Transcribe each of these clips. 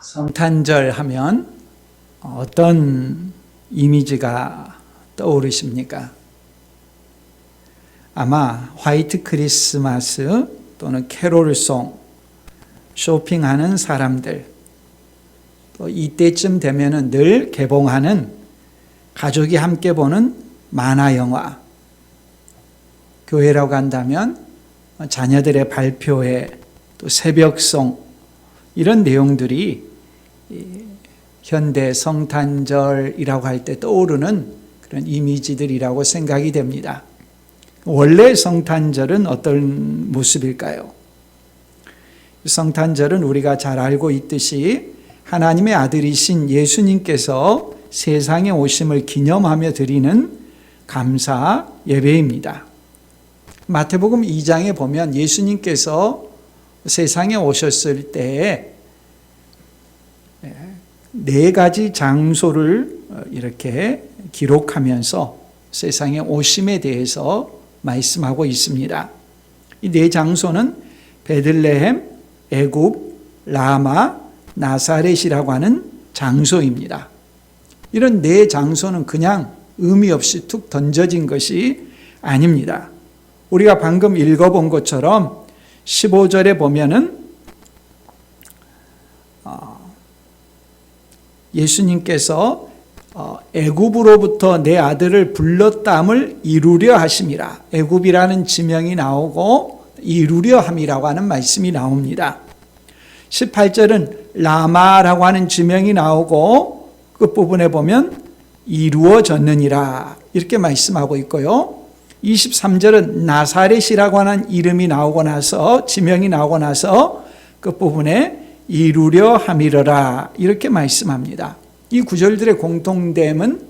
성탄절 하면 어떤 이미지가 떠오르십니까? 아마 화이트 크리스마스 또는 캐롤송, 쇼핑하는 사람들, 또 이때쯤 되면은 늘 개봉하는 가족이 함께 보는 만화 영화, 교회라고 한다면 자녀들의 발표회, 또 새벽송, 이런 내용들이 현대 성탄절이라고 할 때 떠오르는 그런 이미지들이라고 생각이 됩니다. 원래 성탄절은 어떤 모습일까요? 성탄절은 우리가 잘 알고 있듯이 하나님의 아들이신 예수님께서 세상에 오심을 기념하며 드리는 감사 예배입니다. 마태복음 2장에 보면 예수님께서 세상에 오셨을 때에 네 가지 장소를 이렇게 기록하면서 세상에 오심에 대해서 말씀하고 있습니다. 이 네 장소는 베들레헴, 애굽, 라마, 나사렛이라고 하는 장소입니다. 이런 네 장소는 그냥 의미 없이 툭 던져진 것이 아닙니다. 우리가 방금 읽어본 것처럼 15절에 보면은 예수님께서 애굽으로부터 내 아들을 불렀다함을 이루려 하심이라. 애굽이라는 지명이 나오고 이루려 함이라고 하는 말씀이 나옵니다. 18절은 라마라고 하는 지명이 나오고 끝부분에 보면 이루어졌느니라 이렇게 말씀하고 있고요. 23절은 나사렛이라고 하는 이름이 나오고 나서 지명이 나오고 나서 끝부분에 이루려 함이러라 이렇게 말씀합니다. 이 구절들의 공통점은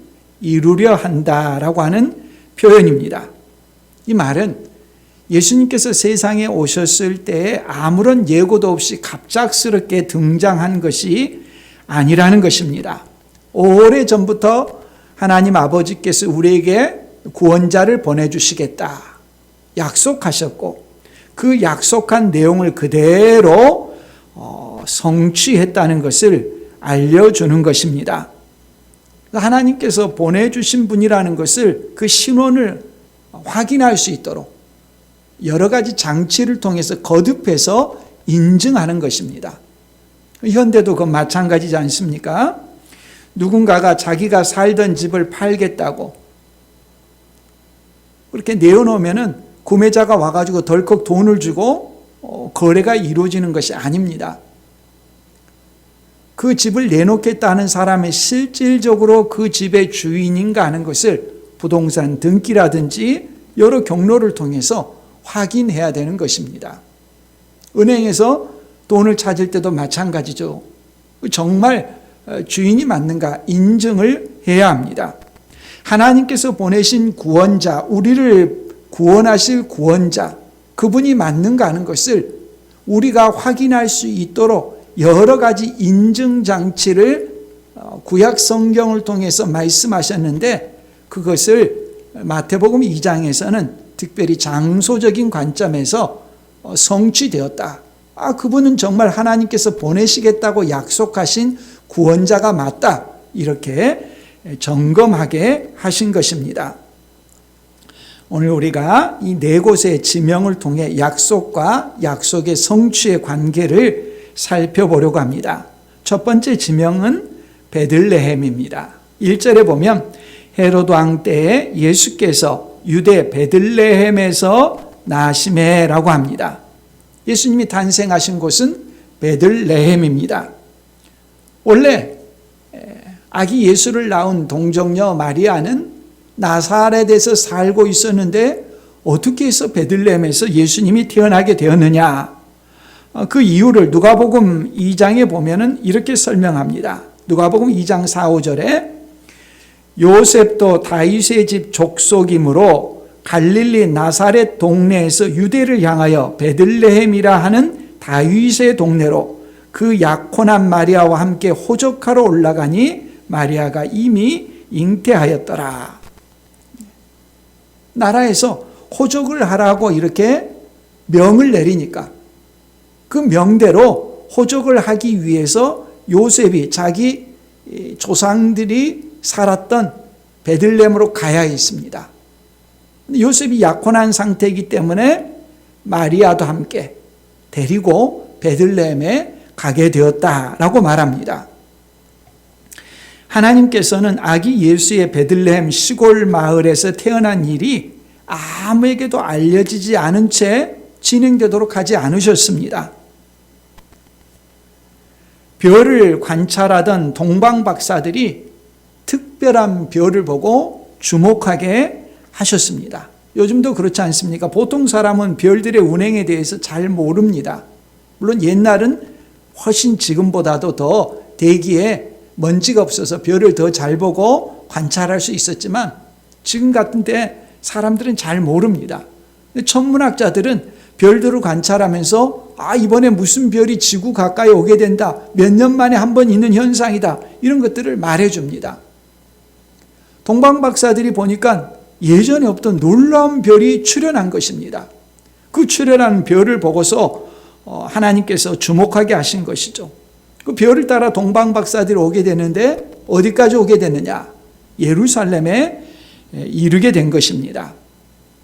이루려 한다라고 하는 표현입니다. 이 말은 예수님께서 세상에 오셨을 때 아무런 예고도 없이 갑작스럽게 등장한 것이 아니라는 것입니다. 오래전부터 하나님 아버지께서 우리에게 구원자를 보내주시겠다 약속하셨고 그 약속한 내용을 그대로 성취했다는 것을 알려주는 것입니다. 하나님께서 보내주신 분이라는 것을 그 신원을 확인할 수 있도록 여러 가지 장치를 통해서 거듭해서 인증하는 것입니다. 현대도 그 마찬가지지 않습니까? 누군가가 자기가 살던 집을 팔겠다고 그렇게 내어놓으면은 구매자가 와가지고 덜컥 돈을 주고 거래가 이루어지는 것이 아닙니다. 그 집을 내놓겠다는 사람이 실질적으로 그 집의 주인인가 하는 것을 부동산 등기라든지 여러 경로를 통해서 확인해야 되는 것입니다. 은행에서 돈을 찾을 때도 마찬가지죠. 정말 주인이 맞는가 인증을 해야 합니다. 하나님께서 보내신 구원자, 우리를 구원하실 구원자, 그분이 맞는가 하는 것을 우리가 확인할 수 있도록 여러 가지 인증 장치를 구약 성경을 통해서 말씀하셨는데 그것을 마태복음 2장에서는 특별히 장소적인 관점에서 성취되었다. 그분은 정말 하나님께서 보내시겠다고 약속하신 구원자가 맞다. 이렇게 점검하게 하신 것입니다. 오늘 우리가 이 네 곳의 지명을 통해 약속과 약속의 성취의 관계를 살펴보려고 합니다. 첫 번째 지명은 베들레헴입니다. 1절에 보면 헤로드 왕 때에 예수께서 유대 베들레헴에서 나시매라고 합니다. 예수님이 탄생하신 곳은 베들레헴입니다. 원래 아기 예수를 낳은 동정녀 마리아는 나사렛에서 살고 있었는데 어떻게 해서 베들레헴에서 예수님이 태어나게 되었느냐? 그 이유를 누가복음 2장에 보면은 이렇게 설명합니다. 누가복음 2장 4, 5절에 요셉도 다윗의 집 족속이므로 갈릴리 나사렛 동네에서 유대를 향하여 베들레헴이라 하는 다윗의 동네로 그 약혼한 마리아와 함께 호적하러 올라가니 마리아가 이미 잉태하였더라. 나라에서 호적을 하라고 이렇게 명을 내리니까 그 명대로 호적을 하기 위해서 요셉이 자기 조상들이 살았던 베들레헴으로 가야 했습니다. 요셉이 약혼한 상태이기 때문에 마리아도 함께 데리고 베들레헴에 가게 되었다라고 말합니다. 하나님께서는 아기 예수의 베들레헴 시골 마을에서 태어난 일이 아무에게도 알려지지 않은 채 진행되도록 하지 않으셨습니다. 별을 관찰하던 동방 박사들이 특별한 별을 보고 주목하게 하셨습니다. 요즘도 그렇지 않습니까? 보통 사람은 별들의 운행에 대해서 잘 모릅니다. 물론 옛날은 훨씬 지금보다도 더 대기에 먼지가 없어서 별을 더 잘 보고 관찰할 수 있었지만 지금 같은 때 사람들은 잘 모릅니다. 천문학자들은 별들을 관찰하면서 이번에 무슨 별이 지구 가까이 오게 된다, 몇 년 만에 한 번 있는 현상이다, 이런 것들을 말해줍니다. 동방박사들이 보니까 예전에 없던 놀라운 별이 출현한 것입니다. 그 출현한 별을 보고서 하나님께서 주목하게 하신 것이죠. 그 별을 따라 동방박사들이 오게 되는데 어디까지 오게 되느냐? 예루살렘에 이르게 된 것입니다.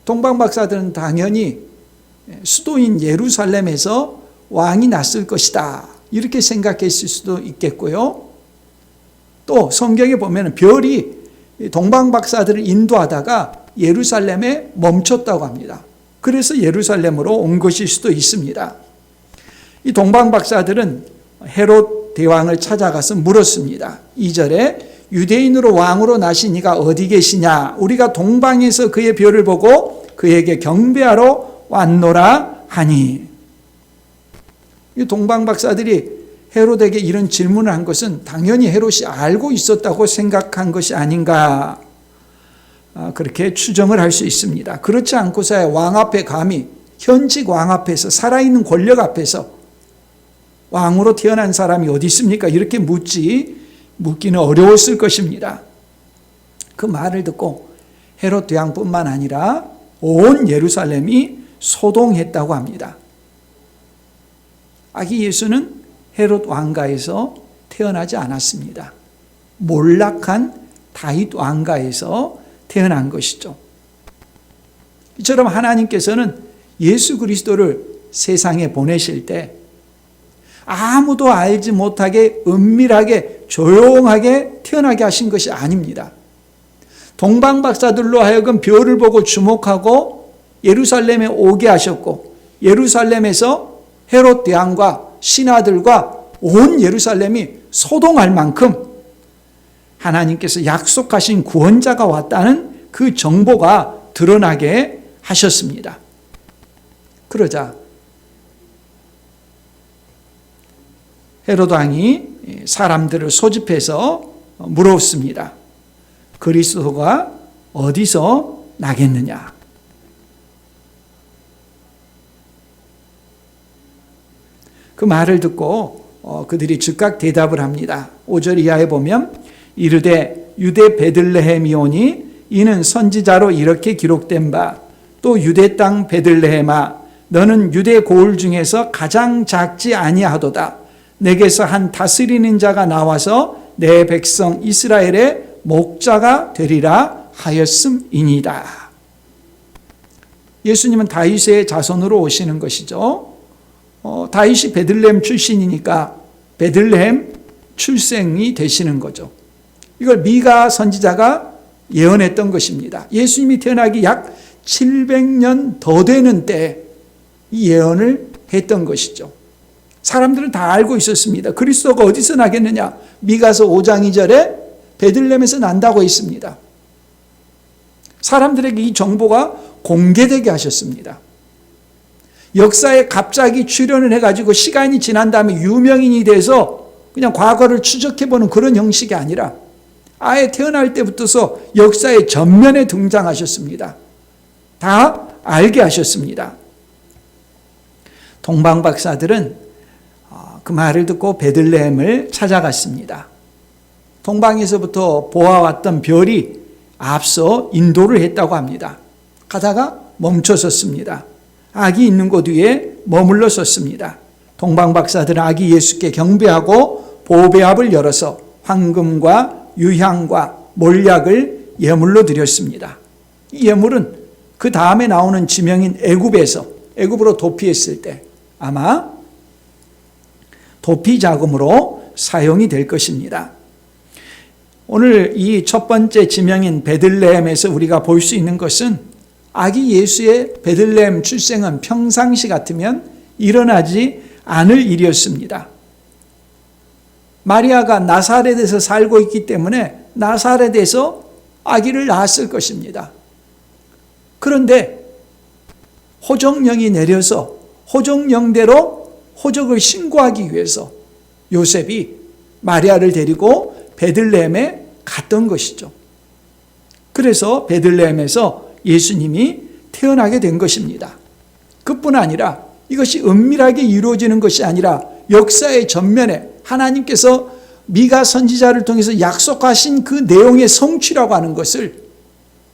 동방박사들은 당연히 수도인 예루살렘에서 왕이 났을 것이다, 이렇게 생각했을 수도 있겠고요. 또 성경에 보면 별이 동방박사들을 인도하다가 예루살렘에 멈췄다고 합니다. 그래서 예루살렘으로 온 것일 수도 있습니다. 이 동방박사들은 헤롯 대왕을 찾아가서 물었습니다. 2절에 유대인으로 왕으로 나신 이가 어디 계시냐? 우리가 동방에서 그의 별을 보고 그에게 경배하러 왔노라 하니. 이 동방박사들이 헤롯에게 이런 질문을 한 것은 당연히 헤롯이 알고 있었다고 생각한 것이 아닌가, 그렇게 추정을 할 수 있습니다. 그렇지 않고서야 왕 앞에 감히, 현직 왕 앞에서, 살아있는 권력 앞에서 왕으로 태어난 사람이 어디 있습니까? 이렇게 묻기는 어려웠을 것입니다. 그 말을 듣고 헤롯 대왕뿐만 아니라 온 예루살렘이 소동했다고 합니다. 아기 예수는 헤롯 왕가에서 태어나지 않았습니다. 몰락한 다윗 왕가에서 태어난 것이죠. 이처럼 하나님께서는 예수 그리스도를 세상에 보내실 때 아무도 알지 못하게 은밀하게 조용하게 태어나게 하신 것이 아닙니다. 동방박사들로 하여금 별을 보고 주목하고 예루살렘에 오게 하셨고, 예루살렘에서 헤롯 대왕과 신하들과 온 예루살렘이 소동할 만큼 하나님께서 약속하신 구원자가 왔다는 그 정보가 드러나게 하셨습니다. 그러자 헤롯 왕이 사람들을 소집해서 물었습니다. 그리스도가 어디서 나겠느냐? 그 말을 듣고 그들이 즉각 대답을 합니다. 5절 이하에 보면 이르되 유대 베들레헴이오니 이는 선지자로 이렇게 기록된 바, 또 유대 땅 베들레헴아 너는 유대 고을 중에서 가장 작지 아니하도다. 내게서 한 다스리는 자가 나와서 내 백성 이스라엘의 목자가 되리라 하였음이니이다. 예수님은 다윗의 자손으로 오시는 것이죠. 다윗이 베들레헴 출신이니까 베들레헴 출생이 되시는 거죠. 이걸 미가 선지자가 예언했던 것입니다. 예수님이 태어나기 약 700년 더 되는 때 이 예언을 했던 것이죠. 사람들은 다 알고 있었습니다. 그리스도가 어디서 나겠느냐? 미가서 5장 2절에 베들레헴에서 난다고 했습니다. 사람들에게 이 정보가 공개되게 하셨습니다. 역사에 갑자기 출현을 해가지고 시간이 지난 다음에 유명인이 돼서 그냥 과거를 추적해보는 그런 형식이 아니라 아예 태어날 때부터서 역사의 전면에 등장하셨습니다. 다 알게 하셨습니다. 동방박사들은 그 말을 듣고 베들레헴을 찾아갔습니다. 동방에서부터 보아왔던 별이 앞서 인도를 했다고 합니다. 가다가 멈춰섰습니다. 아기 있는 곳 위에 머물러 섰습니다. 동방박사들은 아기 예수께 경배하고 보배압을 열어서 황금과 유향과 몰약을 예물로 드렸습니다. 이 예물은 그 다음에 나오는 지명인 애굽으로 도피했을 때 아마 도피 자금으로 사용이 될 것입니다. 오늘 이 첫 번째 지명인 베들레헴에서 우리가 볼 수 있는 것은 아기 예수의 베들레헴 출생은 평상시 같으면 일어나지 않을 일이었습니다. 마리아가 나사렛에서 살고 있기 때문에 나사렛에서 아기를 낳았을 것입니다. 그런데 호적령이 내려서 호적령대로 호적을 신고하기 위해서 요셉이 마리아를 데리고 베들레헴에 갔던 것이죠. 그래서 베들레헴에서 예수님이 태어나게 된 것입니다. 그뿐 아니라 이것이 은밀하게 이루어지는 것이 아니라 역사의 전면에 하나님께서 미가 선지자를 통해서 약속하신 그 내용의 성취라고 하는 것을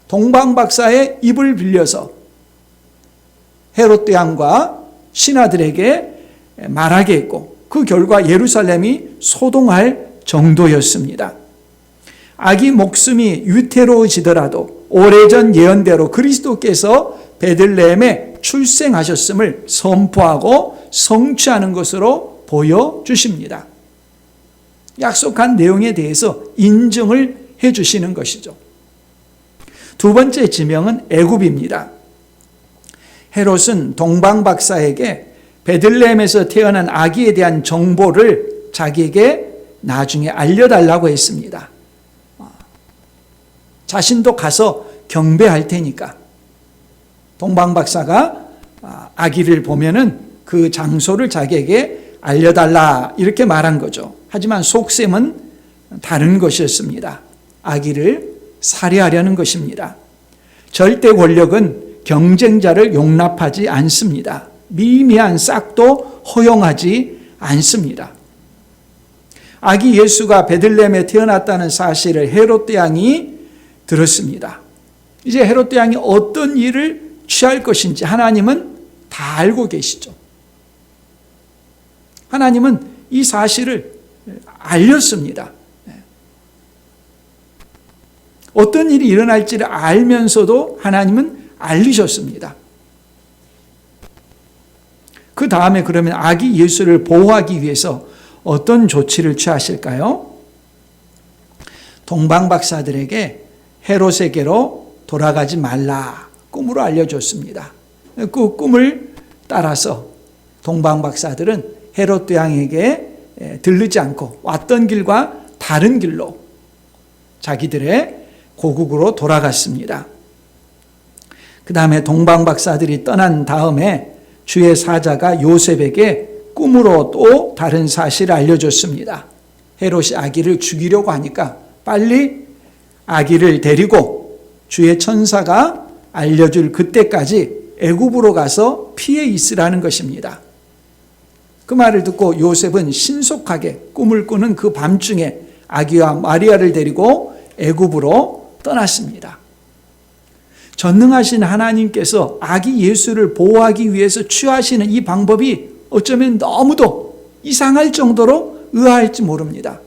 동방박사의 입을 빌려서 헤롯 왕과 신하들에게 말하게 했고 그 결과 예루살렘이 소동할 정도였습니다. 아기 목숨이 위태로워지더라도 오래전 예언대로 그리스도께서 베들레헴에 출생하셨음을 선포하고 성취하는 것으로 보여주십니다. 약속한 내용에 대해서 인정을 해주시는 것이죠. 두 번째 지명은 애굽입니다. 헤롯은 동방박사에게 베들레헴에서 태어난 아기에 대한 정보를 자기에게 나중에 알려달라고 했습니다. 자신도 가서 경배할 테니까 동방박사가 아기를 보면은 그 장소를 자기에게 알려달라 이렇게 말한 거죠. 하지만 속셈은 다른 것이었습니다. 아기를 살해하려는 것입니다. 절대 권력은 경쟁자를 용납하지 않습니다. 미미한 싹도 허용하지 않습니다. 아기 예수가 베들레헴에 태어났다는 사실을 헤롯 왕이 들었습니다. 이제 헤롯 왕이 어떤 일을 취할 것인지 하나님은 다 알고 계시죠. 하나님은 이 사실을 알렸습니다. 어떤 일이 일어날지를 알면서도 하나님은 알리셨습니다. 그 다음에 그러면 아기 예수를 보호하기 위해서 어떤 조치를 취하실까요? 동방박사들에게 헤롯에게로 돌아가지 말라 꿈으로 알려줬습니다. 그 꿈을 따라서 동방박사들은 헤롯 왕에게 들르지 않고 왔던 길과 다른 길로 자기들의 고국으로 돌아갔습니다. 그 다음에 동방박사들이 떠난 다음에 주의 사자가 요셉에게 꿈으로 또 다른 사실을 알려줬습니다. 헤롯이 아기를 죽이려고 하니까 빨리 아기를 데리고 주의 천사가 알려줄 그때까지 애굽으로 가서 피해 있으라는 것입니다. 그 말을 듣고 요셉은 신속하게 꿈을 꾸는 그 밤중에 아기와 마리아를 데리고 애굽으로 떠났습니다. 전능하신 하나님께서 아기 예수를 보호하기 위해서 취하시는 이 방법이 어쩌면 너무도 이상할 정도로 의아할지 모릅니다.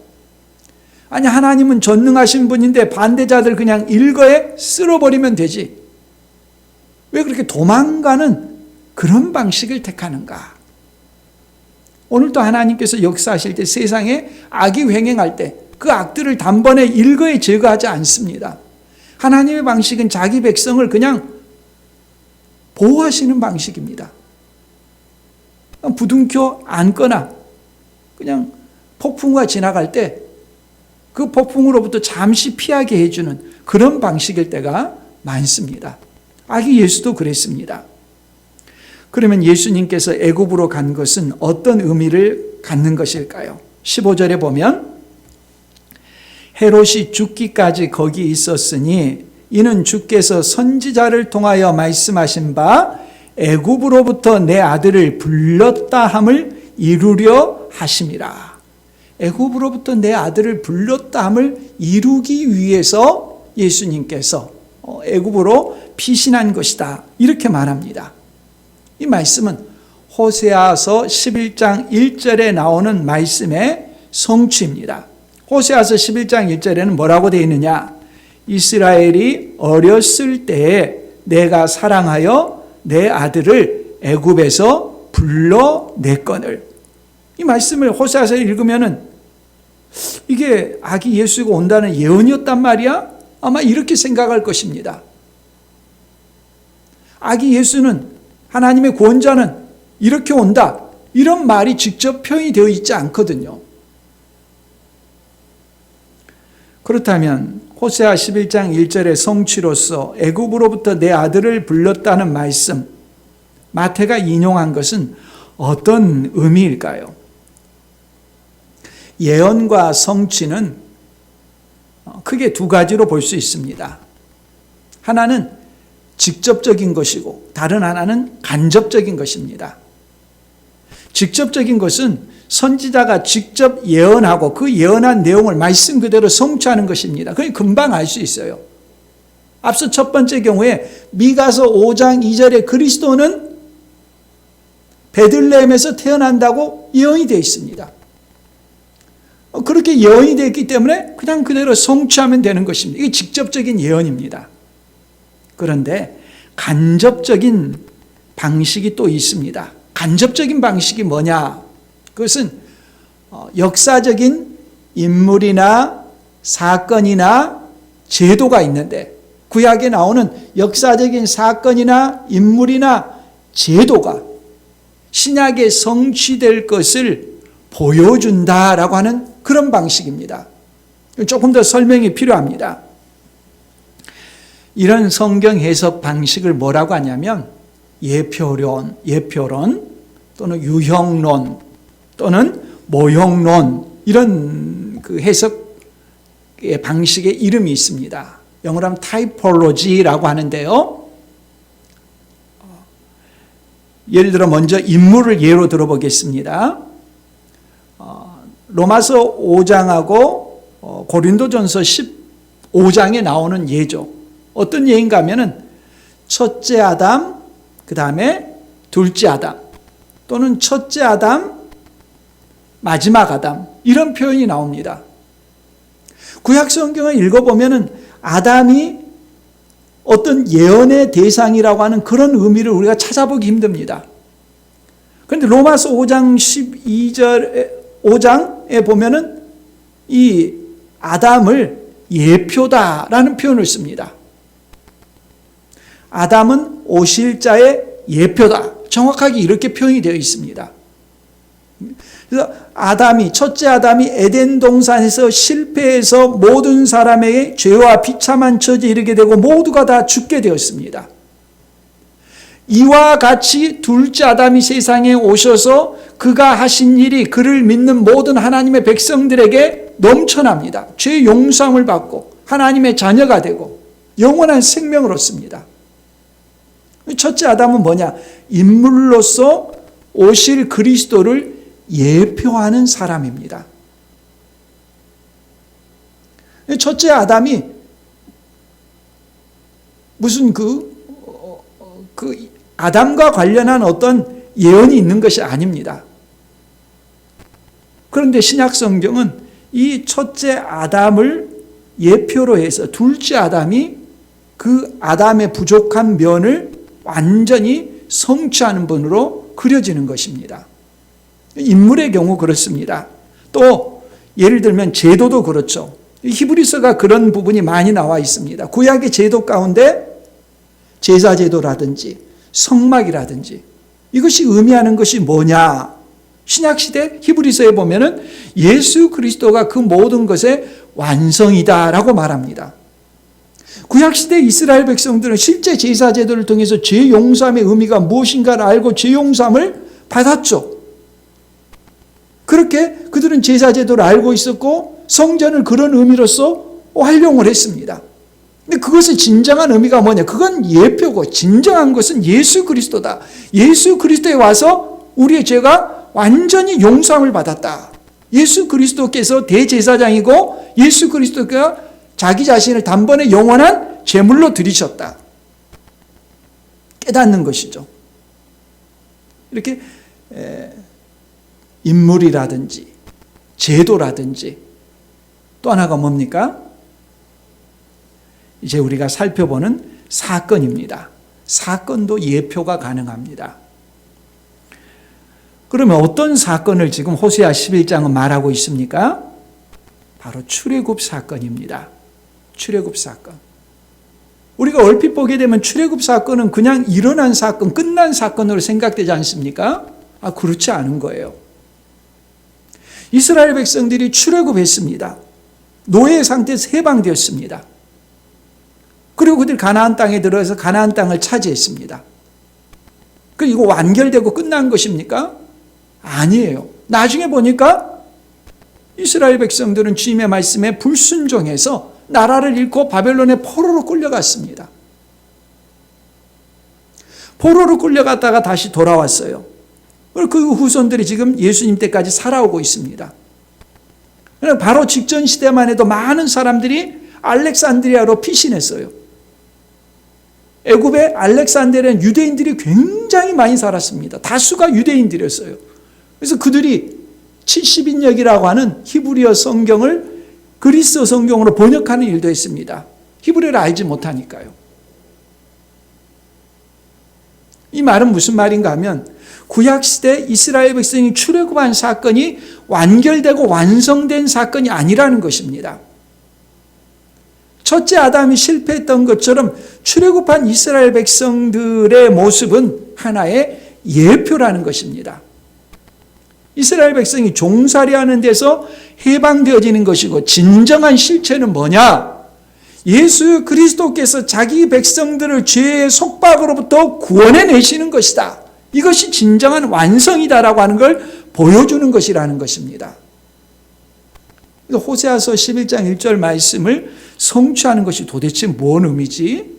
아니, 하나님은 전능하신 분인데 반대자들 그냥 일거에 쓸어버리면 되지. 왜 그렇게 도망가는 그런 방식을 택하는가? 오늘도 하나님께서 역사하실 때 세상에 악이 횡행할 때 그 악들을 단번에 일거에 제거하지 않습니다. 하나님의 방식은 자기 백성을 그냥 보호하시는 방식입니다. 부둥켜 안거나 그냥 폭풍우가 지나갈 때 그 폭풍으로부터 잠시 피하게 해주는 그런 방식일 때가 많습니다. 아기 예수도 그랬습니다. 그러면 예수님께서 애굽으로 간 것은 어떤 의미를 갖는 것일까요? 15절에 보면 헤롯이 죽기까지 거기 있었으니 이는 주께서 선지자를 통하여 말씀하신 바 애굽으로부터 내 아들을 불렀다 함을 이루려 하심이라. 애굽으로부터 내 아들을 불렀다 함을 이루기 위해서 예수님께서 애굽으로 피신한 것이다. 이렇게 말합니다. 이 말씀은 호세아서 11장 1절에 나오는 말씀의 성취입니다. 호세아서 11장 1절에는 뭐라고 되어 있느냐? 이스라엘이 어렸을 때에 내가 사랑하여 내 아들을 애굽에서 불러냈거늘. 이 말씀을 호세아서 읽으면은 이게 아기 예수가 온다는 예언이었단 말이야? 아마 이렇게 생각할 것입니다. 아기 예수는, 하나님의 구원자는 이렇게 온다, 이런 말이 직접 표현이 되어 있지 않거든요. 그렇다면 호세아 11장 1절의 성취로서 애굽으로부터 내 아들을 불렀다는 말씀, 마태가 인용한 것은 어떤 의미일까요? 예언과 성취는 크게 두 가지로 볼 수 있습니다. 하나는 직접적인 것이고 다른 하나는 간접적인 것입니다. 직접적인 것은 선지자가 직접 예언하고 그 예언한 내용을 말씀 그대로 성취하는 것입니다. 그게 금방 알 수 있어요. 앞서 첫 번째 경우에 미가서 5장 2절에 그리스도는 베들레헴에서 태어난다고 예언이 되어 있습니다. 그렇게 예언이 되어 있기 때문에 그냥 그대로 성취하면 되는 것입니다. 이게 직접적인 예언입니다. 그런데 간접적인 방식이 또 있습니다. 간접적인 방식이 뭐냐? 그것은 역사적인 인물이나 사건이나 제도가 있는데, 구약에 나오는 역사적인 사건이나 인물이나 제도가 신약에 성취될 것을 보여준다라고 하는 그런 방식입니다. 조금 더 설명이 필요합니다. 이런 성경 해석 방식을 뭐라고 하냐면 예표론 또는 유형론 또는 모형론, 이런 그 해석의 방식의 이름이 있습니다. 영어로 하면 타이폴로지라고 하는데요. 예를 들어 먼저 인물을 예로 들어보겠습니다. 로마서 5장하고 고린도전서 15장에 나오는 예죠. 어떤 예인가 하면은 첫째 아담, 그 다음에 둘째 아담, 또는 첫째 아담, 마지막 아담, 이런 표현이 나옵니다. 구약 성경을 읽어보면은 아담이 어떤 예언의 대상이라고 하는 그런 의미를 우리가 찾아보기 힘듭니다. 그런데 로마서 5장 5장에 보면은 이 아담을 예표다라는 표현을 씁니다. 아담은 오실 자의 예표다. 정확하게 이렇게 표현이 되어 있습니다. 그래서 첫째 아담이 에덴 동산에서 실패해서 모든 사람에게 죄와 비참한 처지에 이르게 되고 모두가 다 죽게 되었습니다. 이와 같이 둘째 아담이 세상에 오셔서 그가 하신 일이 그를 믿는 모든 하나님의 백성들에게 넘쳐납니다. 죄 용서함을 받고 하나님의 자녀가 되고 영원한 생명을 얻습니다. 첫째 아담은 뭐냐? 인물로서 오실 그리스도를 예표하는 사람입니다. 첫째 아담이 무슨 그 아담과 관련한 어떤 예언이 있는 것이 아닙니다. 그런데 신약 성경은 이 첫째 아담을 예표로 해서 둘째 아담이 그 아담의 부족한 면을 완전히 성취하는 분으로 그려지는 것입니다. 인물의 경우 그렇습니다. 또 예를 들면 제도도 그렇죠. 히브리서가 그런 부분이 많이 나와 있습니다. 구약의 제도 가운데 제사 제도라든지 성막이라든지 이것이 의미하는 것이 뭐냐? 신약시대 히브리서에 보면은 예수 그리스도가 그 모든 것의 완성이다라고 말합니다. 구약시대 이스라엘 백성들은 실제 제사 제도를 통해서 죄 용서함의 의미가 무엇인가를 알고 죄 용서함을 받았죠. 그렇게 그들은 제사 제도를 알고 있었고 성전을 그런 의미로서 활용을 했습니다. 근데 그것의 진정한 의미가 뭐냐? 그건 예표고 진정한 것은 예수 그리스도다. 예수 그리스도에 와서 우리의 죄가 완전히 용서함을 받았다. 예수 그리스도께서 대제사장이고 예수 그리스도가 자기 자신을 단번에 영원한 제물로 드리셨다. 깨닫는 것이죠. 이렇게 인물이라든지 제도라든지 또 하나가 뭡니까? 이제 우리가 살펴보는 사건입니다. 사건도 예표가 가능합니다. 그러면 어떤 사건을 지금 호세아 11장은 말하고 있습니까? 바로 출애굽 사건입니다. 출애굽 사건. 우리가 얼핏 보게 되면 출애굽 사건은 그냥 일어난 사건, 끝난 사건으로 생각되지 않습니까? 그렇지 않은 거예요. 이스라엘 백성들이 출애굽했습니다. 노예 상태에서 해방되었습니다. 그리고 그들이 가나안 땅에 들어서 가나안 땅을 차지했습니다. 이거 완결되고 끝난 것입니까? 아니에요. 나중에 보니까 이스라엘 백성들은 주님의 말씀에 불순종해서 나라를 잃고 바벨론의 포로로 끌려갔습니다. 포로로 끌려갔다가 다시 돌아왔어요. 그 후손들이 지금 예수님 때까지 살아오고 있습니다. 바로 직전 시대만 해도 많은 사람들이 알렉산드리아로 피신했어요. 애굽의 알렉산드리아는 유대인들이 굉장히 많이 살았습니다. 다수가 유대인들이었어요. 그래서 그들이 70인역이라고 하는 히브리어 성경을 그리스어 성경으로 번역하는 일도 했습니다. 히브리어를 알지 못하니까요. 이 말은 무슨 말인가 하면 구약시대 이스라엘 백성이 출애굽한 사건이 완결되고 완성된 사건이 아니라는 것입니다. 첫째 아담이 실패했던 것처럼 출애굽한 이스라엘 백성들의 모습은 하나의 예표라는 것입니다. 이스라엘 백성이 종살이하는 데서 해방되어지는 것이고 진정한 실체는 뭐냐? 예수 그리스도께서 자기 백성들을 죄의 속박으로부터 구원해내시는 것이다. 이것이 진정한 완성이다라고 하는 걸 보여주는 것이라는 것입니다. 호세아서 11장 1절 말씀을 성취하는 것이 도대체 뭔 의미지?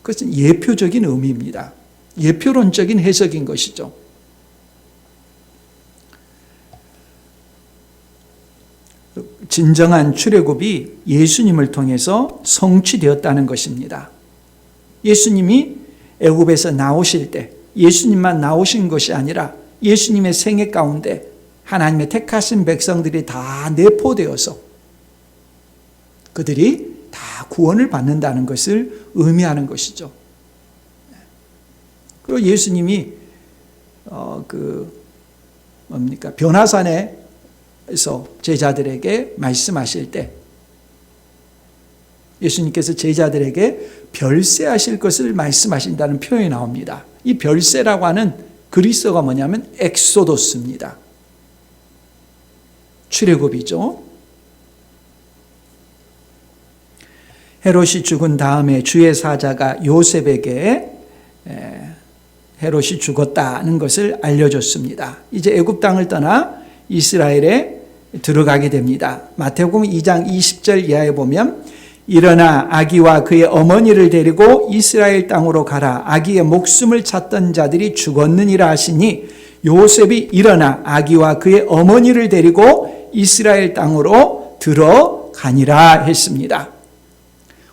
그것은 예표적인 의미입니다. 예표론적인 해석인 것이죠. 진정한 출애굽이 예수님을 통해서 성취되었다는 것입니다. 예수님이 애굽에서 나오실 때 예수님만 나오신 것이 아니라 예수님의 생애 가운데 하나님의 택하신 백성들이 다 내포되어서 그들이 다 구원을 받는다는 것을 의미하는 것이죠. 그리고 예수님이 변화산에서 제자들에게 말씀하실 때 예수님께서 제자들에게 별세하실 것을 말씀하신다는 표현이 나옵니다. 이 별세라고 하는 그리스어가 뭐냐면 엑소도스입니다. 출애굽이죠. 헤롯이 죽은 다음에 주의 사자가 요셉에게 헤롯이 죽었다는 것을 알려줬습니다. 이제 애굽 땅을 떠나 이스라엘에 들어가게 됩니다. 마태복음 2장 20절 이하에 보면 일어나 아기와 그의 어머니를 데리고 이스라엘 땅으로 가라. 아기의 목숨을 찾던 자들이 죽었느니라 하시니 요셉이 일어나 아기와 그의 어머니를 데리고 이스라엘 땅으로 들어가니라 했습니다.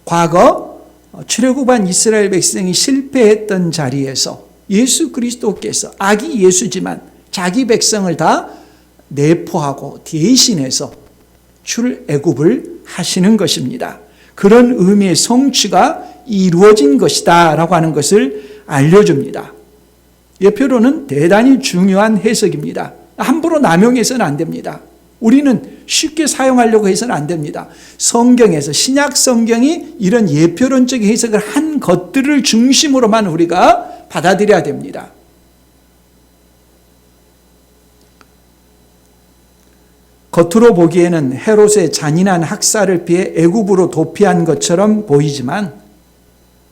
과거 출애굽한 이스라엘 백성이 실패했던 자리에서 예수 그리스도께서 아기 예수지만 자기 백성을 다 내포하고 대신해서 출애굽을 하시는 것입니다. 그런 의미의 성취가 이루어진 것이다 라고 하는 것을 알려줍니다. 예표로는 대단히 중요한 해석입니다. 함부로 남용해서는 안 됩니다. 우리는 쉽게 사용하려고 해서는 안 됩니다. 성경에서 신약 성경이 이런 예표론적인 해석을 한 것들을 중심으로만 우리가 받아들여야 됩니다. 겉으로 보기에는 헤롯의 잔인한 학살을 피해 애굽으로 도피한 것처럼 보이지만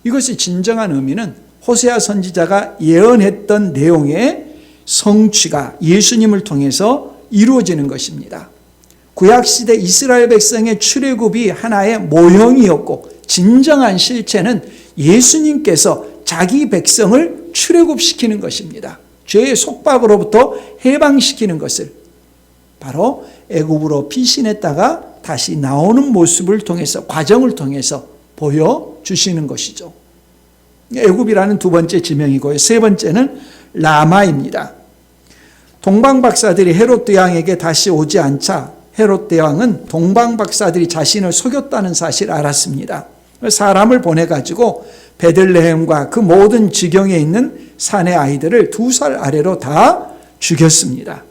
이것이 진정한 의미는 호세아 선지자가 예언했던 내용의 성취가 예수님을 통해서 이루어지는 것입니다. 구약시대 이스라엘 백성의 출애굽이 하나의 모형이었고 진정한 실체는 예수님께서 자기 백성을 출애굽시키는 것입니다. 죄의 속박으로부터 해방시키는 것을 바로 애굽으로 피신했다가 다시 나오는 모습을 통해서 과정을 통해서 보여주시는 것이죠. 애굽이라는 두 번째 지명이고요. 세 번째는 라마입니다. 동방박사들이 헤롯 왕에게 다시 오지 않자 헤롯 왕은 동방박사들이 자신을 속였다는 사실을 알았습니다. 사람을 보내가지고 베들레헴과 그 모든 지경에 있는 산의 아이들을 2살 아래로 다 죽였습니다.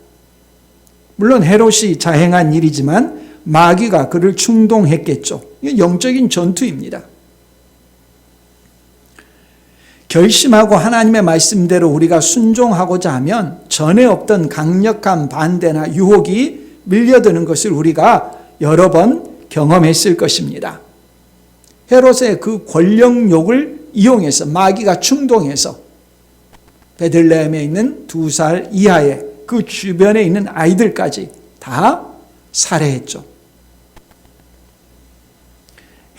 물론 헤롯이 자행한 일이지만 마귀가 그를 충동했겠죠. 이게 영적인 전투입니다. 결심하고 하나님의 말씀대로 우리가 순종하고자 하면 전에 없던 강력한 반대나 유혹이 밀려드는 것을 우리가 여러 번 경험했을 것입니다. 헤롯의 그 권력욕을 이용해서 마귀가 충동해서 베들레헴에 있는 2살 이하의 그 주변에 있는 아이들까지 다 살해했죠.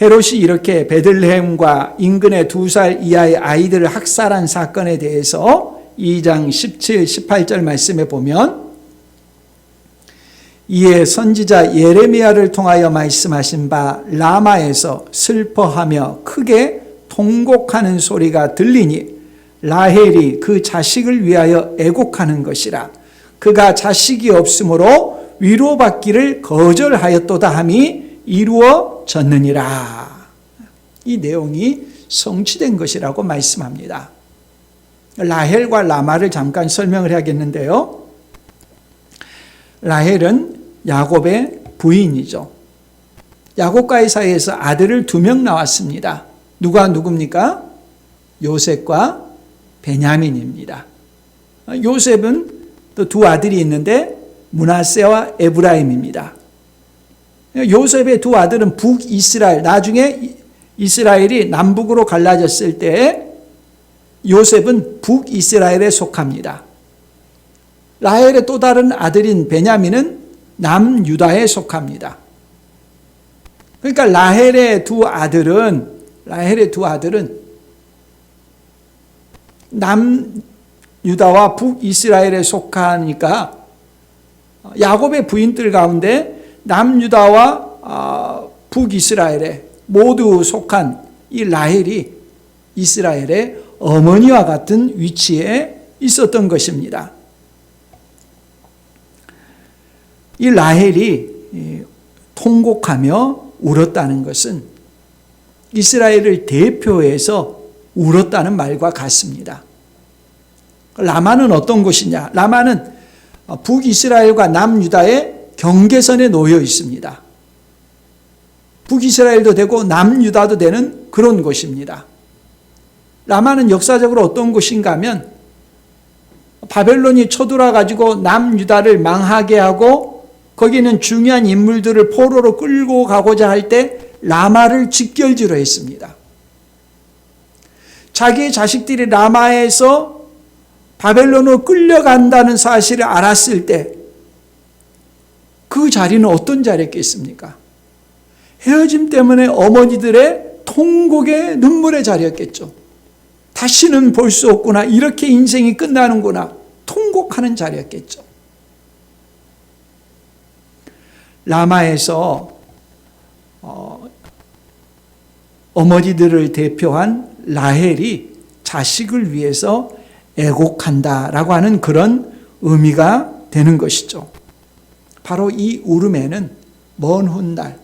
헤롯이 이렇게 베들레헴과 인근의 2살 이하의 아이들을 학살한 사건에 대해서 2장 17, 18절 말씀에 보면 이에 선지자 예레미야를 통하여 말씀하신 바 라마에서 슬퍼하며 크게 통곡하는 소리가 들리니 라헬이 그 자식을 위하여 애곡하는 것이라. 그가 자식이 없으므로 위로받기를 거절하였도다 함이 이루어졌느니라. 이 내용이 성취된 것이라고 말씀합니다. 라헬과 라마를 잠깐 설명을 해야겠는데요. 라헬은 야곱의 부인이죠. 야곱과의 사이에서 아들을 2명 낳았습니다. 누가 누굽니까? 요셉과 베냐민입니다. 요셉은 또 2 아들이 있는데 므낫세와 에브라임입니다. 요셉의 2 아들은 북이스라엘, 나중에 이스라엘이 남북으로 갈라졌을 때 요셉은 북이스라엘에 속합니다. 라헬의 또 다른 아들인 베냐민은 남유다에 속합니다. 그러니까 라헬의 두 아들은 남유다와 북이스라엘에 속하니까 야곱의 부인들 가운데 남유다와 북이스라엘에 모두 속한 이 라헬이 이스라엘의 어머니와 같은 위치에 있었던 것입니다. 이 라헬이 통곡하며 울었다는 것은 이스라엘을 대표해서 울었다는 말과 같습니다. 라마는 어떤 곳이냐? 라마는 북이스라엘과 남유다의 경계선에 놓여 있습니다. 북이스라엘도 되고 남유다도 되는 그런 곳입니다. 라마는 역사적으로 어떤 곳인가 하면 바벨론이 쳐들어와 가지고 남유다를 망하게 하고 거기는 중요한 인물들을 포로로 끌고 가고자 할 때 라마를 직결지로 했습니다. 자기의 자식들이 라마에서 바벨론으로 끌려간다는 사실을 알았을 때 그 자리는 어떤 자리였겠습니까? 헤어짐 때문에 어머니들의 통곡의 눈물의 자리였겠죠. 다시는 볼 수 없구나, 이렇게 인생이 끝나는구나, 통곡하는 자리였겠죠. 라마에서 어머니들을 대표한 라헬이 자식을 위해서 애곡한다라고 하는 그런 의미가 되는 것이죠. 바로 이 울음에는 먼 훗날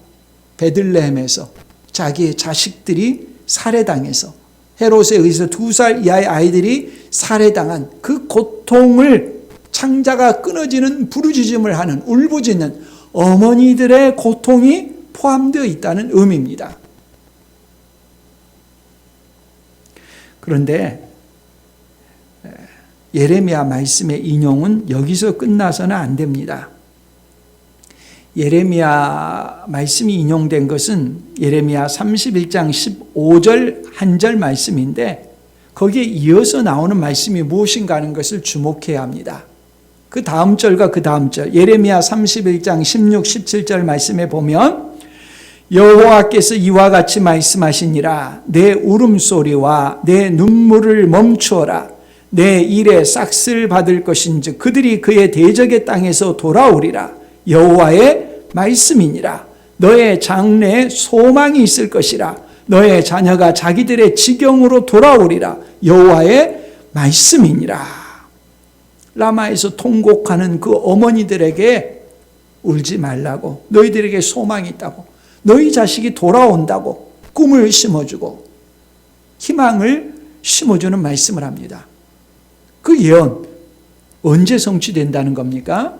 베들레헴에서 자기의 자식들이 살해당해서 헤롯에 의해서 2살 이하의 아이들이 살해당한 그 고통을 창자가 끊어지는 부르짖음을 하는 울부짖는 어머니들의 고통이 포함되어 있다는 의미입니다. 그런데 예레미야 말씀의 인용은 여기서 끝나서는 안 됩니다. 예레미야 말씀이 인용된 것은 예레미야 31장 15절 한 절 말씀인데 거기에 이어서 나오는 말씀이 무엇인가 하는 것을 주목해야 합니다. 그 다음 절과 그 다음 절, 예레미야 31장 16, 17절 말씀에 보면 여호와께서 이와 같이 말씀하시니라. 내 울음소리와 내 눈물을 멈추어라. 내 일에 싹쓸 받을 것인즉 그들이 그의 대적의 땅에서 돌아오리라. 여호와의 말씀이니라. 너의 장래에 소망이 있을 것이라. 너의 자녀가 자기들의 지경으로 돌아오리라. 여호와의 말씀이니라. 라마에서 통곡하는 그 어머니들에게 울지 말라고, 너희들에게 소망이 있다고, 너희 자식이 돌아온다고 꿈을 심어주고 희망을 심어주는 말씀을 합니다. 그 예언 언제 성취된다는 겁니까?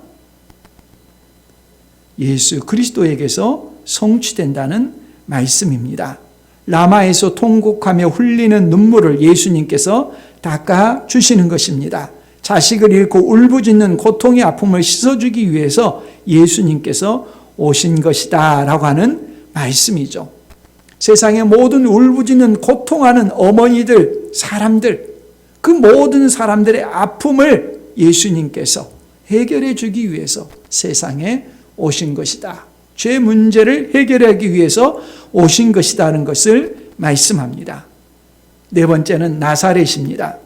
예수 그리스도에게서 성취된다는 말씀입니다. 라마에서 통곡하며 흘리는 눈물을 예수님께서 닦아주시는 것입니다. 자식을 잃고 울부짖는 고통의 아픔을 씻어주기 위해서 예수님께서 오신 것이다 라고 하는 말씀이죠. 세상의 모든 울부짖는 고통하는 어머니들, 사람들, 그 모든 사람들의 아픔을 예수님께서 해결해 주기 위해서 세상에 오신 것이다. 죄 문제를 해결하기 위해서 오신 것이라는 것을 말씀합니다. 네 번째는 나사렛입니다.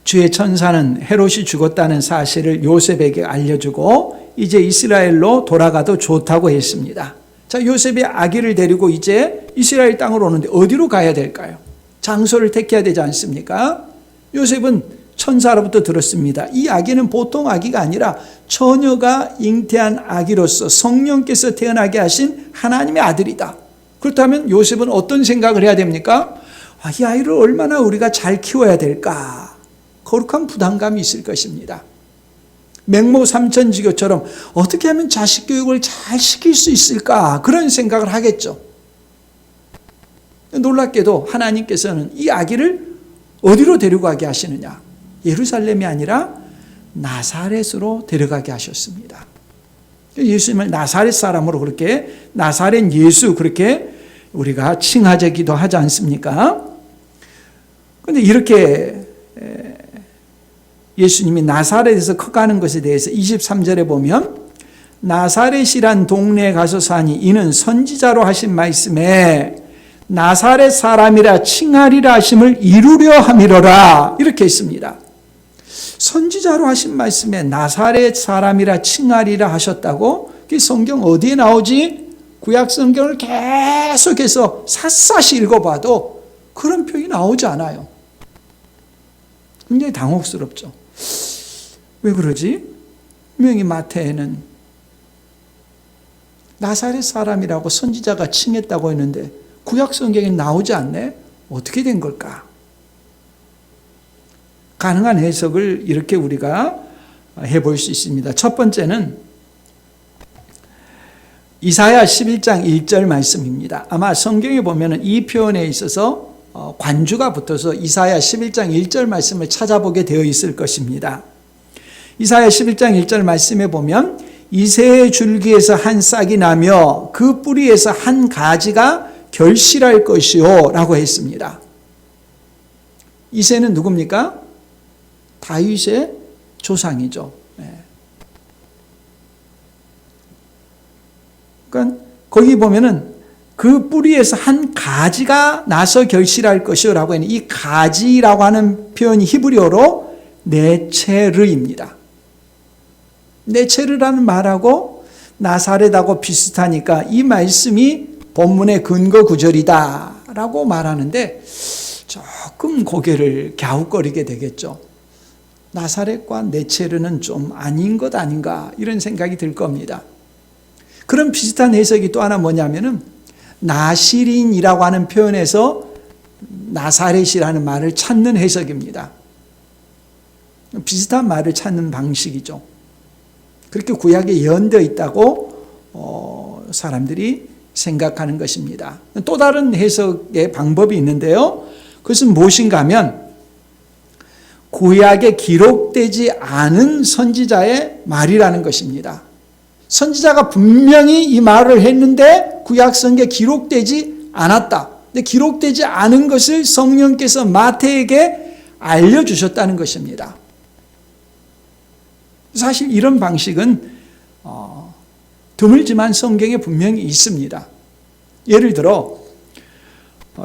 주의 천사는 헤롯이 죽었다는 사실을 요셉에게 알려주고 이제 이스라엘로 돌아가도 좋다고 했습니다. 자, 요셉이 아기를 데리고 이제 이스라엘 땅으로 오는데 어디로 가야 될까요? 장소를 택해야 되지 않습니까? 요셉은 천사로부터 들었습니다. 이 아기는 보통 아기가 아니라 처녀가 잉태한 아기로서 성령께서 태어나게 하신 하나님의 아들이다. 그렇다면 요셉은 어떤 생각을 해야 됩니까? 이 아이를 얼마나 우리가 잘 키워야 될까? 거룩한 부담감이 있을 것입니다. 맹모 삼천지교처럼 어떻게 하면 자식 교육을 잘 시킬 수 있을까? 그런 생각을 하겠죠. 놀랍게도 하나님께서는 이 아기를 어디로 데려가게 하시느냐? 예루살렘이 아니라 나사렛으로 데려가게 하셨습니다. 예수님을 나사렛 사람으로 그렇게 나사렛 예수 그렇게 우리가 칭하자기도 하지 않습니까? 그런데 이렇게 예수님이 나사렛에서 커가는 것에 대해서 23절에 보면 나사렛이란 동네에 가서 사니 이는 선지자로 하신 말씀에 나사렛 사람이라 칭하리라 하심을 이루려 함이로라 이렇게 했습니다. 선지자로 하신 말씀에 나사렛 사람이라 칭하리라 하셨다고? 그 성경 어디에 나오지? 구약 성경을 계속해서 샅샅이 읽어봐도 그런 표현이 나오지 않아요. 굉장히 당혹스럽죠. 왜 그러지? 분명히 마태에는 나사렛 사람이라고 선지자가 칭했다고 했는데 구약 성경에 나오지 않네? 어떻게 된 걸까? 가능한 해석을 이렇게 우리가 해볼 수 있습니다. 첫 번째는 이사야 11장 1절 말씀입니다. 아마 성경에 보면 이 표현에 있어서 관주가 붙어서 이사야 11장 1절 말씀을 찾아보게 되어 있을 것입니다. 이사야 11장 1절 말씀에 보면 이새의 줄기에서 한 싹이 나며 그 뿌리에서 한 가지가 결실할 것이요 라고 했습니다. 이새는 누굽니까? 다윗의 조상이죠. 그러니까 거기 보면은 그 뿌리에서 한 가지가 나서 결실할 것이라고 했는데 이 가지라고 하는 표현이 히브리어로 네체르입니다. 네체르라는 말하고 나사렛하고 비슷하니까 이 말씀이 본문의 근거 구절이다라고 말하는데 조금 고개를 갸웃거리게 되겠죠. 나사렛과 네체르는 좀 아닌 것 아닌가 이런 생각이 들 겁니다. 그런 비슷한 해석이 또 하나 뭐냐면은 나시린이라고 하는 표현에서 나사렛이라는 말을 찾는 해석입니다. 비슷한 말을 찾는 방식이죠. 그렇게 구약에 예언되어 있다고 사람들이 생각하는 것입니다. 또 다른 해석의 방법이 있는데요. 그것은 무엇인가 하면 구약에 기록되지 않은 선지자의 말이라는 것입니다. 선지자가 분명히 이 말을 했는데 구약 성경에 기록되지 않았다. 근데 기록되지 않은 것을 성령께서 마태에게 알려주셨다는 것입니다. 사실 이런 방식은 드물지만 성경에 분명히 있습니다. 예를 들어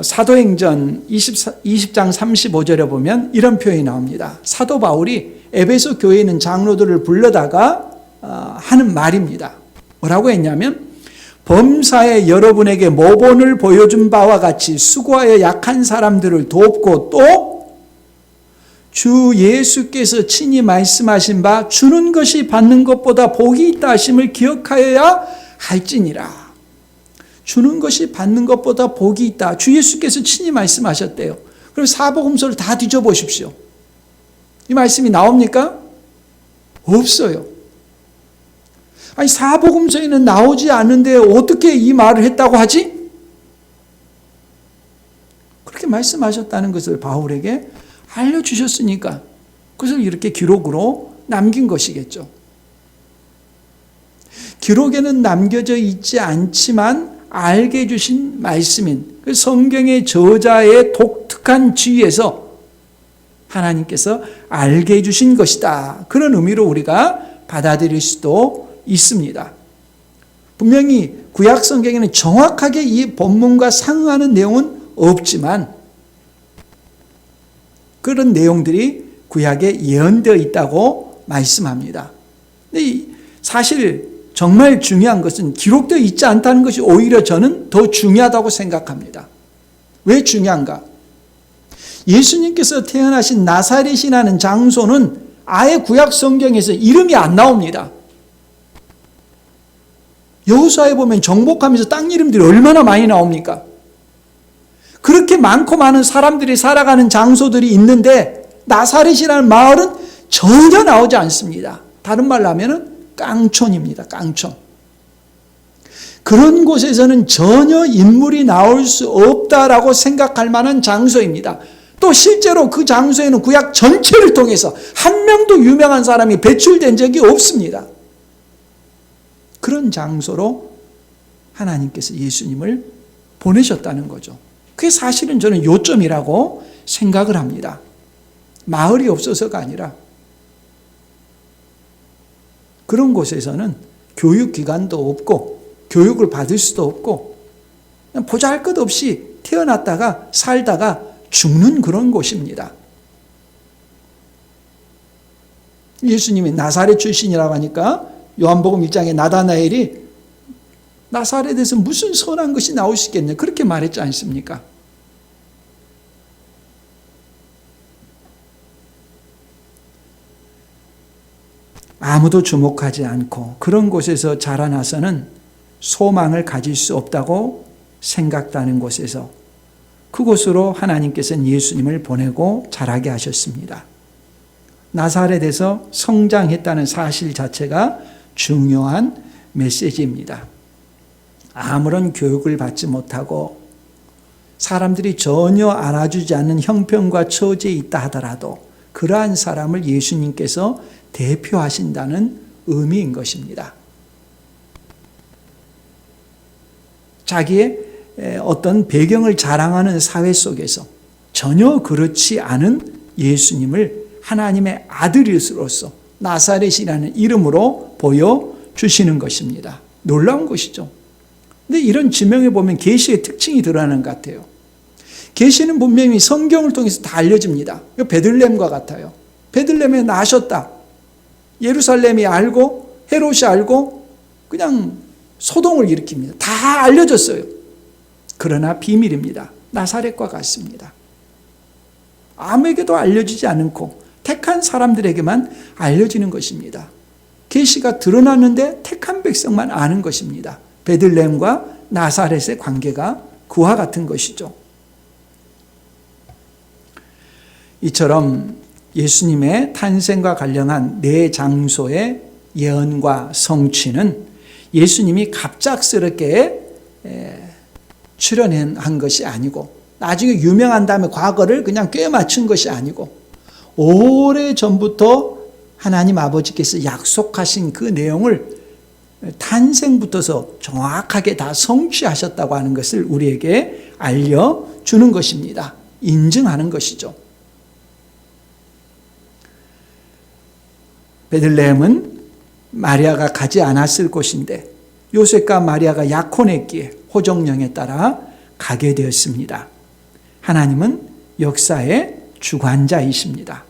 사도행전 20장 35절에 보면 이런 표현이 나옵니다. 사도 바울이 에베소 교회에 있는 장로들을 불러다가 하는 말입니다. 뭐라고 했냐면 범사에 여러분에게 모본을 보여준 바와 같이 수고하여 약한 사람들을 돕고 또 주 예수께서 친히 말씀하신 바 주는 것이 받는 것보다 복이 있다 하심을 기억하여야 할지니라. 주는 것이 받는 것보다 복이 있다. 주 예수께서 친히 말씀하셨대요. 그럼 사복음서를 다 뒤져보십시오. 이 말씀이 나옵니까? 없어요. 아니, 사복음서에는 나오지 않는데 어떻게 이 말을 했다고 하지? 그렇게 말씀하셨다는 것을 바울에게 알려주셨으니까 그것을 이렇게 기록으로 남긴 것이겠죠. 기록에는 남겨져 있지 않지만 알게 해주신 말씀인 그 성경의 저자의 독특한 지혜에서 하나님께서 알게 해주신 것이다. 그런 의미로 우리가 받아들일 수도 있습니다. 분명히 구약 성경에는 정확하게 이 본문과 상응하는 내용은 없지만 그런 내용들이 구약에 예언되어 있다고 말씀합니다. 근데 사실 정말 중요한 것은 기록되어 있지 않다는 것이 오히려 저는 더 중요하다고 생각합니다. 왜 중요한가? 예수님께서 태어나신 나사렛이라는 장소는 아예 구약 성경에서 이름이 안 나옵니다. 여호수아에 보면 정복하면서 땅 이름들이 얼마나 많이 나옵니까? 그렇게 많고 많은 사람들이 살아가는 장소들이 있는데 나사렛이라는 마을은 전혀 나오지 않습니다. 다른 말로 하면 깡촌입니다. 깡촌. 그런 곳에서는 전혀 인물이 나올 수 없다라고 생각할 만한 장소입니다. 또 실제로 그 장소에는 구약 전체를 통해서 한 명도 유명한 사람이 배출된 적이 없습니다. 그런 장소로 하나님께서 예수님을 보내셨다는 거죠. 그게 사실은 저는 요점이라고 생각을 합니다. 마을이 없어서가 아니라 그런 곳에서는 교육기관도 없고 교육을 받을 수도 없고 그냥 보잘것없이 태어났다가 살다가 죽는 그런 곳입니다. 예수님이 나사렛 출신이라고 하니까 요한복음 1장에 나다나엘이 나사렛에서 무슨 선한 것이 나올 수 있겠냐 그렇게 말했지 않습니까? 아무도 주목하지 않고 그런 곳에서 자라나서는 소망을 가질 수 없다고 생각하는 곳에서 그곳으로 하나님께서는 예수님을 보내고 자라게 하셨습니다. 나사렛에서 성장했다는 사실 자체가 중요한 메시지입니다. 아무런 교육을 받지 못하고 사람들이 전혀 알아주지 않는 형편과 처지에 있다 하더라도 그러한 사람을 예수님께서 대표하신다는 의미인 것입니다. 자기의 어떤 배경을 자랑하는 사회 속에서 전혀 그렇지 않은 예수님을 하나님의 아들로서 나사렛이라는 이름으로 보여주시는 것입니다. 놀라운 것이죠. 근데 이런 지명에 보면 계시의 특징이 드러나는 것 같아요. 계시는 분명히 성경을 통해서 다 알려집니다. 베들레헴과 같아요. 베들레헴에 나셨다. 예루살렘이 알고 헤롯이 알고 그냥 소동을 일으킵니다. 다 알려졌어요. 그러나 비밀입니다. 나사렛과 같습니다. 아무에게도 알려지지 않고 택한 사람들에게만 알려지는 것입니다. 계시가 드러났는데 택한 백성만 아는 것입니다. 베들레헴과 나사렛의 관계가 그와 같은 것이죠. 이처럼 예수님의 탄생과 관련한 네 장소의 예언과 성취는 예수님이 갑작스럽게 출현한 것이 아니고 나중에 유명한 다음에 과거를 그냥 꿰맞춘 것이 아니고 오래전부터 하나님 아버지께서 약속하신 그 내용을 탄생부터서 정확하게 다 성취하셨다고 하는 것을 우리에게 알려주는 것입니다. 인증하는 것이죠. 베들레헴은 마리아가 가지 않았을 곳인데 요셉과 마리아가 약혼했기에 호정령에 따라 가게 되었습니다. 하나님은 역사의 주관자이십니다.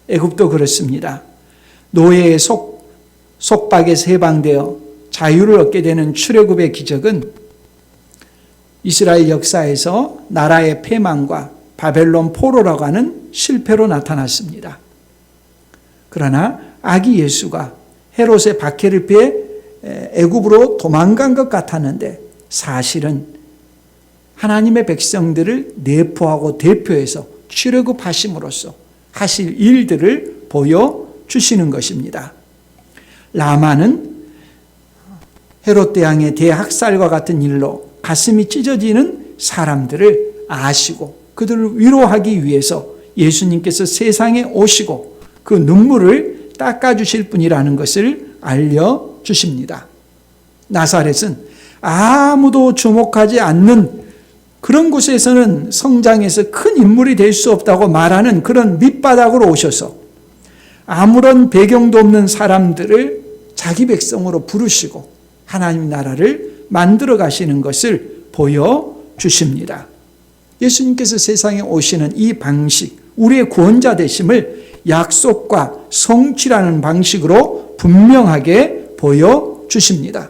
애굽도 그렇습니다. 노예의 속박에서 해방되어 자유를 얻게 되는 출애굽의 기적은 이스라엘 역사에서 나라의 패망과 바벨론 포로라고 하는 실패로 나타났습니다. 그러나 아기 예수가 헤롯의 박해를 피해 애굽으로 도망간 것 같았는데 사실은 하나님의 백성들을 내포하고 대표해서 출애굽하심으로써 하실 일들을 보여주시는 것입니다. 라마는 헤롯 대왕의 대학살과 같은 일로 가슴이 찢어지는 사람들을 아시고 그들을 위로하기 위해서 예수님께서 세상에 오시고 그 눈물을 닦아주실 분이라는 것을 알려주십니다. 나사렛은 아무도 주목하지 않는 그런 곳에서는 성장해서 큰 인물이 될 수 없다고 말하는 그런 밑바닥으로 오셔서 아무런 배경도 없는 사람들을 자기 백성으로 부르시고 하나님 나라를 만들어 가시는 것을 보여주십니다. 예수님께서 세상에 오시는 이 방식, 우리의 구원자 되심을 약속과 성취라는 방식으로 분명하게 보여주십니다.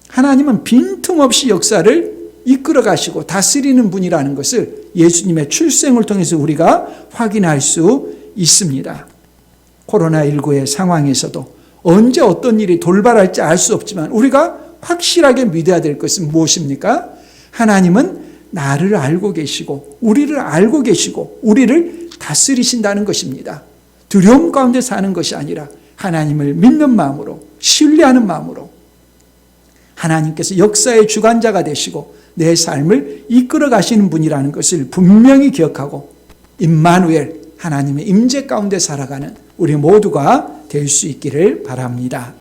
하나님은 빈틈없이 역사를 이끌어 가시고 다스리는 분이라는 것을 예수님의 출생을 통해서 우리가 확인할 수 있습니다. 코로나19의 상황에서도 언제 어떤 일이 돌발할지 알 수 없지만 우리가 확실하게 믿어야 될 것은 무엇입니까? 하나님은 나를 알고 계시고 우리를 알고 계시고 우리를 다스리신다는 것입니다. 두려움 가운데 사는 것이 아니라 하나님을 믿는 마음으로 신뢰하는 마음으로 하나님께서 역사의 주관자가 되시고 내 삶을 이끌어 가시는 분이라는 것을 분명히 기억하고 임마누엘 하나님의 임재 가운데 살아가는 우리 모두가 될 수 있기를 바랍니다.